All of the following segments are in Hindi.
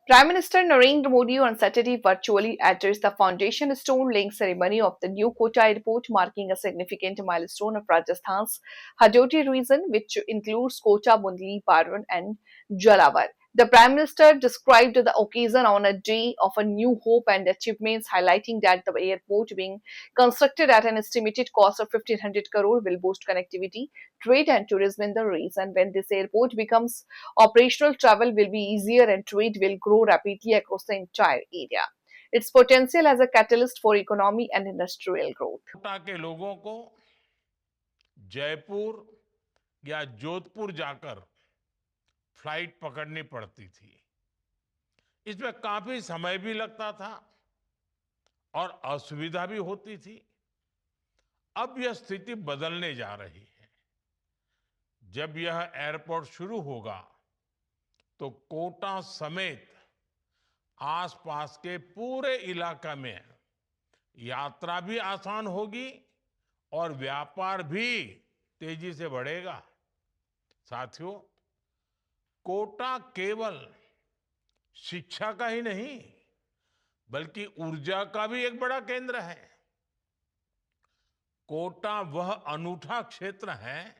Prime Minister Narendra Modi on Saturday virtually addressed the foundation stone laying ceremony of the new Kota airport, marking a significant milestone of Rajasthan's Hadoti region, which includes Kota, Bundli, Barwan, and Jalawar. The Prime Minister described the occasion on a day of a new hope and achievements, highlighting that the airport being constructed at an estimated cost of 1500 crore will boost connectivity, trade, and tourism in the region. When this airport becomes operational, travel will be easier and trade will grow rapidly across the entire area. Its potential as a catalyst for economy and industrial growth. Kota के लोगों को जयपुर या जोधपुर जाकर फ्लाइट पकड़नी पड़ती थी। इसमें काफी समय भी लगता था और असुविधा भी होती थी। अब यह स्थिति बदलने जा रही है। जब यह एयरपोर्ट शुरू होगा तो कोटा समेत आसपास के पूरे इलाका में यात्रा भी आसान होगी और व्यापार भी तेजी से बढ़ेगा। साथियों, कोटा केवल शिक्षा का ही नहीं बल्कि ऊर्जा का भी एक बड़ा केंद्र है। कोटा वह अनूठा क्षेत्र है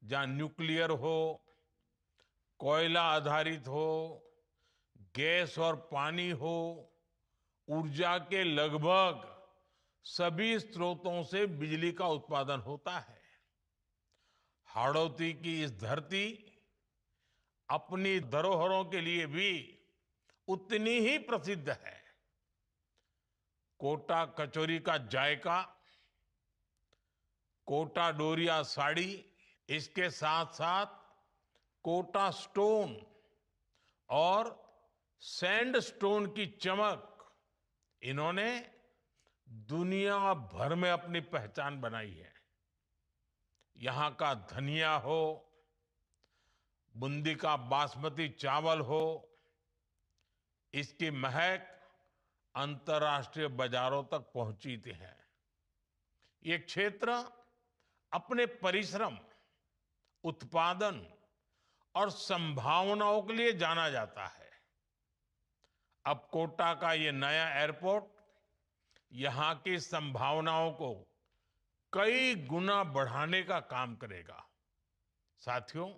जहां न्यूक्लियर हो, कोयला आधारित हो, गैस और पानी हो, ऊर्जा के लगभग सभी स्रोतों से बिजली का उत्पादन होता है। हाड़ौती की इस धरती अपनी धरोहरों के लिए भी उतनी ही प्रसिद्ध है। कोटा कचौरी का जायका, कोटा डोरिया साड़ी, इसके साथ साथ कोटा स्टोन और सैंड स्टोन की चमक, इन्होंने दुनिया भर में अपनी पहचान बनाई है। यहां का धनिया हो, बूंदी का बासमती चावल हो, इसकी महक अंतर्राष्ट्रीय बाजारों तक पहुंची है। ये क्षेत्र अपने परिश्रम, उत्पादन और संभावनाओं के लिए जाना जाता है। अब कोटा का ये नया एयरपोर्ट यहां की संभावनाओं को कई गुना बढ़ाने का काम करेगा। साथियों,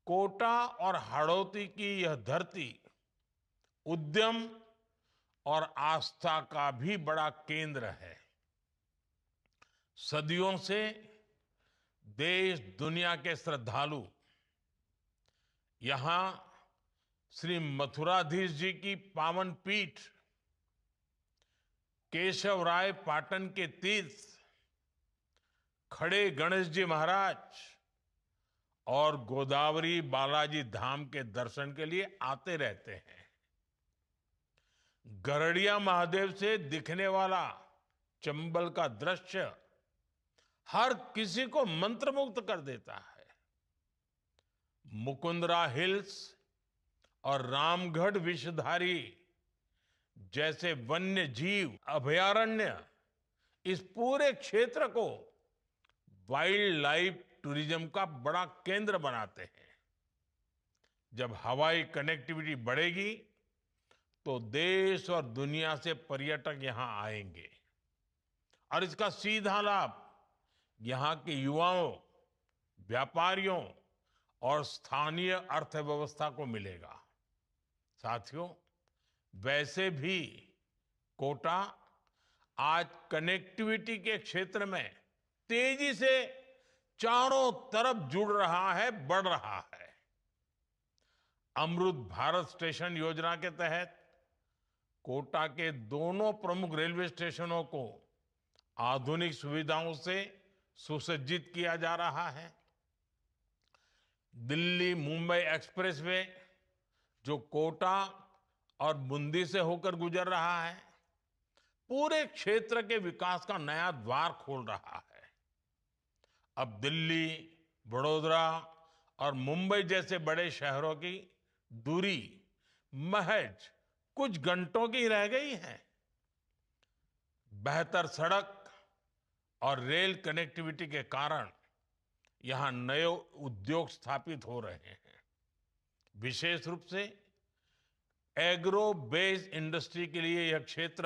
कोटा और हाड़ौती की यह धरती उद्यम और आस्था का भी बड़ा केंद्र है। सदियों से देश दुनिया के श्रद्धालु यहां श्री मथुराधीश जी की पावन पीठ, केशव राय पाटन के तीर्थ, खड़े गणेश जी महाराज और गोदावरी बालाजी धाम के दर्शन के लिए आते रहते हैं। गरड़िया महादेव से दिखने वाला चंबल का दृश्य हर किसी को मंत्रमुग्ध कर देता है। मुकुंदरा हिल्स और रामगढ़ विषधारी जैसे वन्य जीव अभयारण्य इस पूरे क्षेत्र को वाइल्ड लाइफ टूरिज्म का बड़ा केंद्र बनाते हैं। जब हवाई कनेक्टिविटी बढ़ेगी तो देश और दुनिया से पर्यटक यहां आएंगे और इसका सीधा लाभ यहां के युवाओं, व्यापारियों और स्थानीय अर्थव्यवस्था को मिलेगा। साथियों, वैसे भी कोटा आज कनेक्टिविटी के क्षेत्र में तेजी से चारों तरफ जुड़ रहा है, बढ़ रहा है। अमृत भारत स्टेशन योजना के तहत कोटा के दोनों प्रमुख रेलवे स्टेशनों को आधुनिक सुविधाओं से सुसज्जित किया जा रहा है। दिल्ली मुंबई एक्सप्रेसवे जो कोटा और बूंदी से होकर गुजर रहा है, पूरे क्षेत्र के विकास का नया द्वार खोल रहा है। अब दिल्ली, वडोदरा और मुंबई जैसे बड़े शहरों की दूरी महज कुछ घंटों की रह गई है। बेहतर सड़क और रेल कनेक्टिविटी के कारण यहां नए उद्योग स्थापित हो रहे हैं। विशेष रूप से एग्रो बेस्ड इंडस्ट्री के लिए यह क्षेत्र